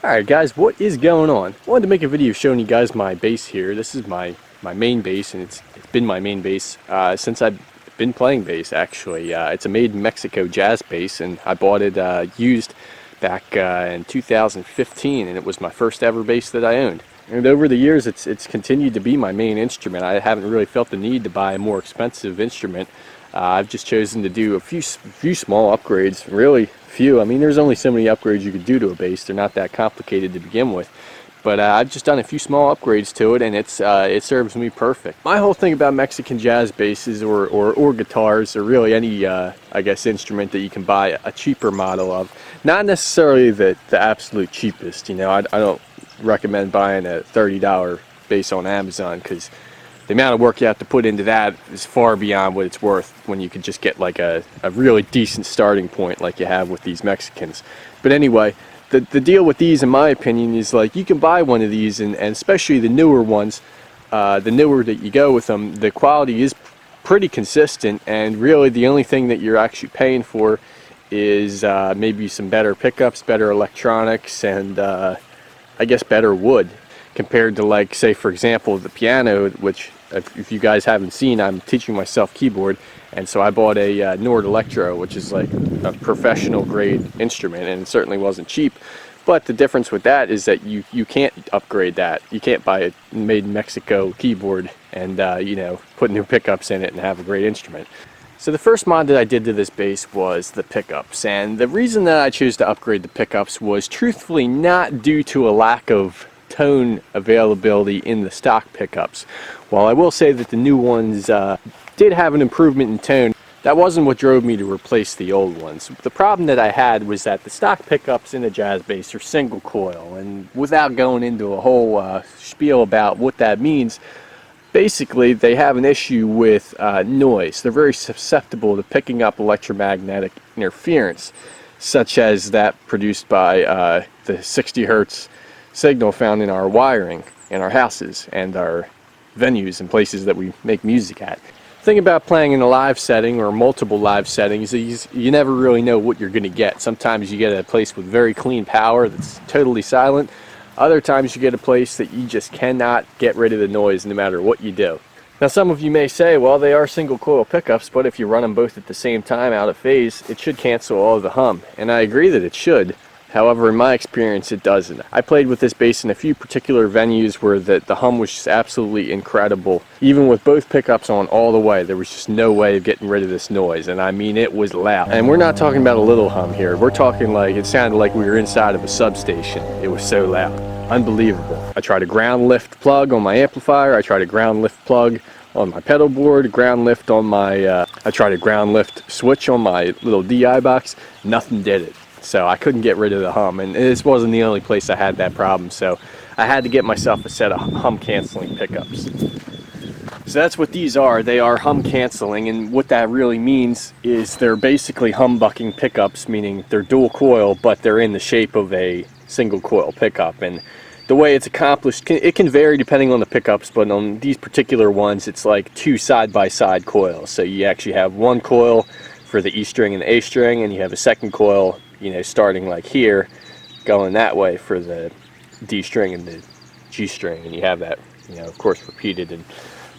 Alright guys, what is going on? I wanted to make a video showing you guys my bass here. This is my main bass, and it's been my main bass since I've been playing bass actually. It's a made in Mexico jazz bass, and I bought it used back in 2015, and it was my first ever bass that I owned. And over the years it's continued to be my main instrument. I haven't really felt the need to buy a more expensive instrument. I've just chosen to do a few small upgrades, really few. I mean, there's only so many upgrades you could do to a bass. They're not that complicated to begin with. But I've just done a few small upgrades to it, and it serves me perfect. My whole thing about Mexican jazz basses or guitars, or really any I guess instrument that you can buy a cheaper model of, not necessarily the absolute cheapest. You know, I don't recommend buying a $30 bass on Amazon, because the amount of work you have to put into that is far beyond what it's worth when you could just get like a really decent starting point like you have with these Mexicans. But anyway, the deal with these, in my opinion, is like you can buy one of these, and especially the newer ones, the newer that you go with them, the quality is pretty consistent, and really the only thing that you're actually paying for is maybe some better pickups, better electronics, and I guess better wood, compared to, like, say for example, the piano, which if you guys haven't seen, I'm teaching myself keyboard, and so I bought a Nord Electro, which is like a professional grade instrument, and it certainly wasn't cheap. But the difference with that is that you can't upgrade that. You can't buy a made in Mexico keyboard and you know, put new pickups in it and have a great instrument. So the first mod that I did to this bass was the pickups, and the reason that I chose to upgrade the pickups was truthfully not due to a lack of tone availability in the stock pickups. While I will say that the new ones did have an improvement in tone, that wasn't what drove me to replace the old ones. The problem that I had was that the stock pickups in a jazz bass are single coil, and without going into a whole spiel about what that means, basically they have an issue with noise. They're very susceptible to picking up electromagnetic interference, such as that produced by the 60 hertz signal found in our wiring in our houses and our venues and places that we make music at. The thing about playing in a live setting or multiple live settings is you never really know what you're going to get. Sometimes you get a place with very clean power that's totally silent. Other times you get a place that you just cannot get rid of the noise no matter what you do. Now, some of you may say, well, they are single coil pickups, but if you run them both at the same time out of phase, it should cancel all of the hum. And I agree that it should. However, in my experience, it doesn't. I played with this bass in a few particular venues where the hum was just absolutely incredible. Even with both pickups on all the way, there was just no way of getting rid of this noise. And I mean, it was loud. And we're not talking about a little hum here. We're talking like it sounded like we were inside of a substation. It was so loud. Unbelievable. I tried a ground lift plug on my amplifier. I tried a ground lift plug on my pedal board, ground lift on my, I tried a ground lift switch on my little DI box. Nothing did it. So I couldn't get rid of the hum, and this wasn't the only place I had that problem, so I had to get myself a set of hum canceling pickups. So that's what these are. They are hum canceling, and what that really means is they're basically humbucking pickups, meaning they're dual coil, but they're in the shape of a single coil pickup. And the way it's accomplished, it can vary depending on the pickups, but on these particular ones, it's like two side-by-side coils. So you actually have one coil for the E string and the A string, and you have a second coil, you know, starting like here, going that way for the D string and the G string, and you have that, you know, of course, repeated in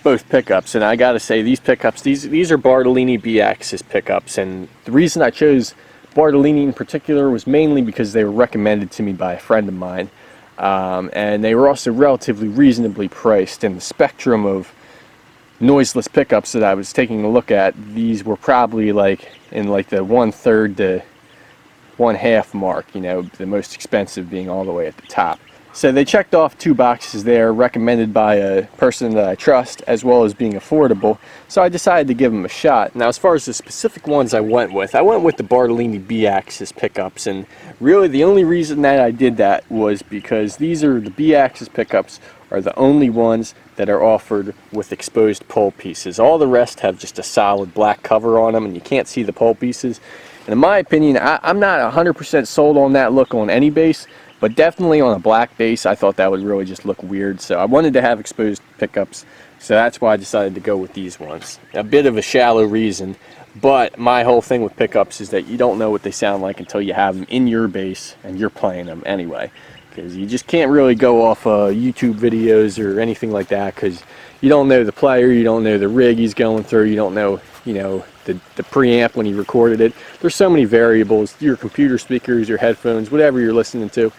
both pickups. And I gotta say, these pickups, these are Bartolini B-axis pickups, and the reason I chose Bartolini in particular was mainly because they were recommended to me by a friend of mine, and they were also relatively reasonably priced. In the spectrum of noiseless pickups that I was taking a look at, these were probably like in like the 1/3 to 1/2 mark, you know, the most expensive being all the way at the top. So they checked off two boxes there, recommended by a person that I trust, as well as being affordable, so I decided to give them a shot. Now, as far as the specific ones I went with the Bartolini B-axis pickups, and really the only reason that I did that was because these are the B-axis pickups are the only ones that are offered with exposed pole pieces. All the rest have just a solid black cover on them, and you can't see the pole pieces. And in my opinion, I'm not 100% sold on that look on any bass, but definitely on a black bass, I thought that would really just look weird. So I wanted to have exposed pickups, so that's why I decided to go with these ones. A bit of a shallow reason, but my whole thing with pickups is that you don't know what they sound like until you have them in your bass and you're playing them anyway. because you just can't really go off YouTube videos or anything like that, because you don't know the player, you don't know the rig he's going through, you don't know, you know, the preamp when he recorded it. There's so many variables, your computer speakers, your headphones, whatever you're listening to.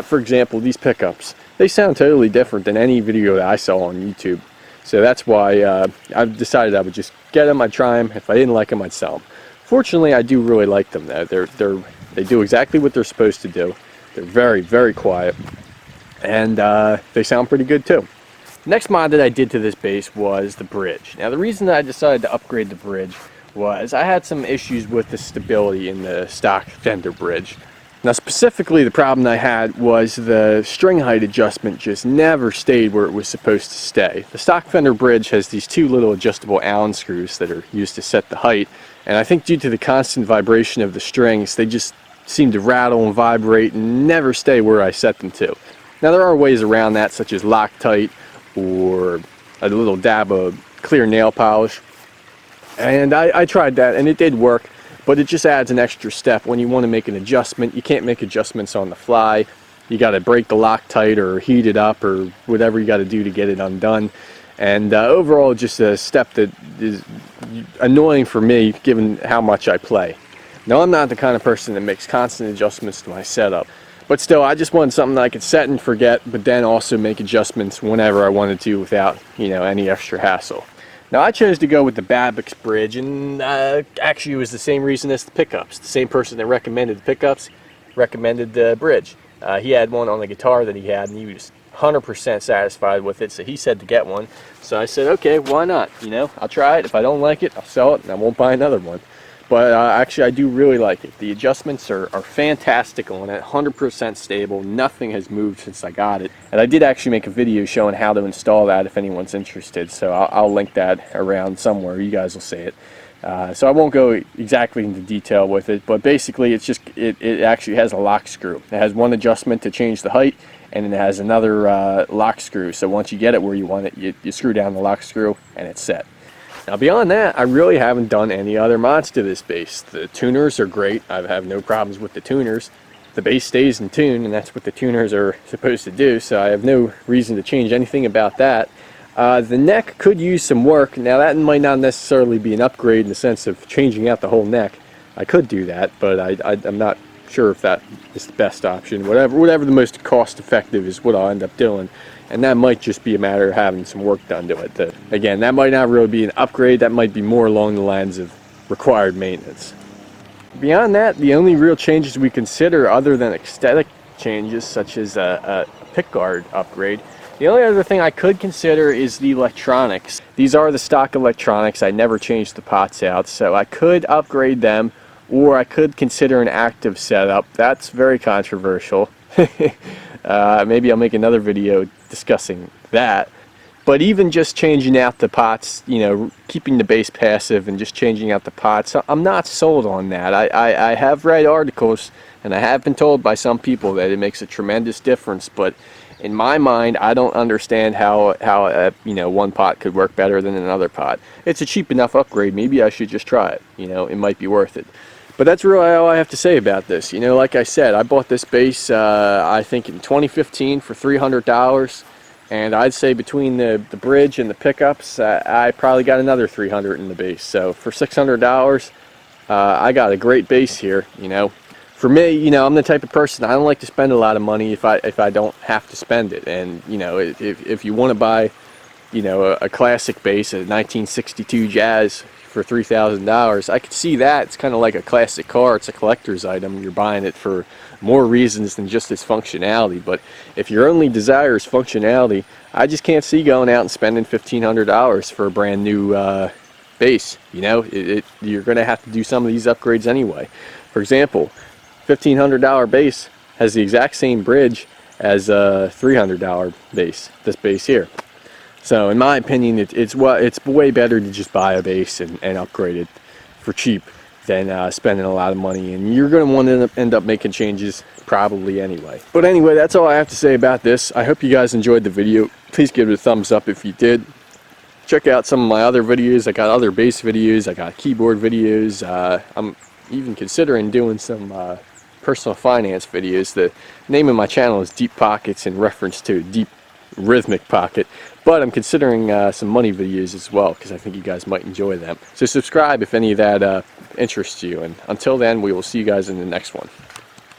For example, these pickups, they sound totally different than any video that I saw on YouTube. So that's why I've decided I would just get them, I'd try them. If I didn't like them, I'd sell them. Fortunately, I do really like them though. They do exactly what they're supposed to do. They're very, very quiet, and they sound pretty good too. Next mod that I did to this bass was the bridge. Now the reason that I decided to upgrade the bridge was I had some issues with the stability in the stock Fender bridge. Now specifically the problem I had was the string height adjustment just never stayed where it was supposed to stay. The stock Fender bridge has these two little adjustable Allen screws that are used to set the height, and I think due to the constant vibration of the strings, they just seem to rattle and vibrate and never stay where I set them to. Now there are ways around that, such as Loctite or a little dab of clear nail polish, and I tried that and it did work, but it just adds an extra step. When you want to make an adjustment, you can't make adjustments on the fly. You got to break the Loctite or heat it up or whatever you got to do to get it undone, and overall just a step that is annoying for me given how much I play. Now I'm not the kind of person that makes constant adjustments to my setup, but still I just wanted something that I could set and forget, but then also make adjustments whenever I wanted to without, you know, any extra hassle. Now I chose to go with the Babbitt's bridge, and actually it was the same reason as the pickups. The same person that recommended the pickups recommended the bridge. He had one on the guitar that he had, and he was 100% satisfied with it, so he said to get one. So I said, okay, why not? You know, I'll try it. If I don't like it, I'll sell it and I won't buy another one. But actually I do really like it. The adjustments are fantastic on it, 100% stable. Nothing has moved since I got it. And I did actually make a video showing how to install that if anyone's interested, so I'll link that around somewhere. You guys will see it. So I won't go exactly into detail with it, but basically it's just, it actually has a lock screw. It has one adjustment to change the height, and it has another lock screw. So once you get it where you want it, you screw down the lock screw and it's set. Now beyond that, I really haven't done any other mods to this bass. The tuners are great. I have no problems with the tuners. The bass stays in tune, and that's what the tuners are supposed to do, so I have no reason to change anything about that. The neck could use some work. Now that might not necessarily be an upgrade in the sense of changing out the whole neck. I could do that, but I'm not sure if that is the best option. Whatever the most cost effective is what I'll end up doing. And that might just be a matter of having some work done to it. Again, that might not really be an upgrade. That might be more along the lines of required maintenance. Beyond that, the only real changes we consider, other than aesthetic changes such as a pickguard upgrade, the only other thing I could consider is the electronics. These are the stock electronics. I never changed the pots out, so I could upgrade them, or I could consider an active setup. That's very controversial. Maybe I'll make another video discussing that. But even just changing out the pots, you know, keeping the bass passive and just changing out the pots, I'm not sold on that. I have read articles and I have been told by some people that it makes a tremendous difference, but in my mind, I don't understand how you know, one pot could work better than another pot. It's a cheap enough upgrade. Maybe I should just try it. You know, it might be worth it. But that's really all I have to say about this. You know, like I said, I bought this bass I think in 2015 for $300, and I'd say between the bridge and the pickups, I probably got another $300 in the bass. So for $600, I got a great bass here. You know, for me, you know, I'm the type of person, I don't like to spend a lot of money if I don't have to spend it. And you know, if you want to buy, you know, a classic bass, a 1962 Jazz for $3,000, I could see that. It's kind of like a classic car. It's a collector's item. You're buying it for more reasons than just its functionality. But if your only desire is functionality, I just can't see going out and spending $1,500 for a brand new bass. You know, you're going to have to do some of these upgrades anyway. For example, $1,500 bass has the exact same bridge as a $300 bass, this bass here. So in my opinion, it's way better to just buy a bass and upgrade it for cheap than spending a lot of money. And you're going to want to end up making changes probably anyway. But anyway, that's all I have to say about this. I hope you guys enjoyed the video. Please give it a thumbs up if you did. Check out some of my other videos. I got other bass videos. I got keyboard videos. I'm even considering doing some personal finance videos. The name of my channel is Deep Pockets in reference to a deep rhythmic pocket, but I'm considering some money videos as well because I think you guys might enjoy them. So subscribe if any of that interests you, and until then, we will see you guys in the next one.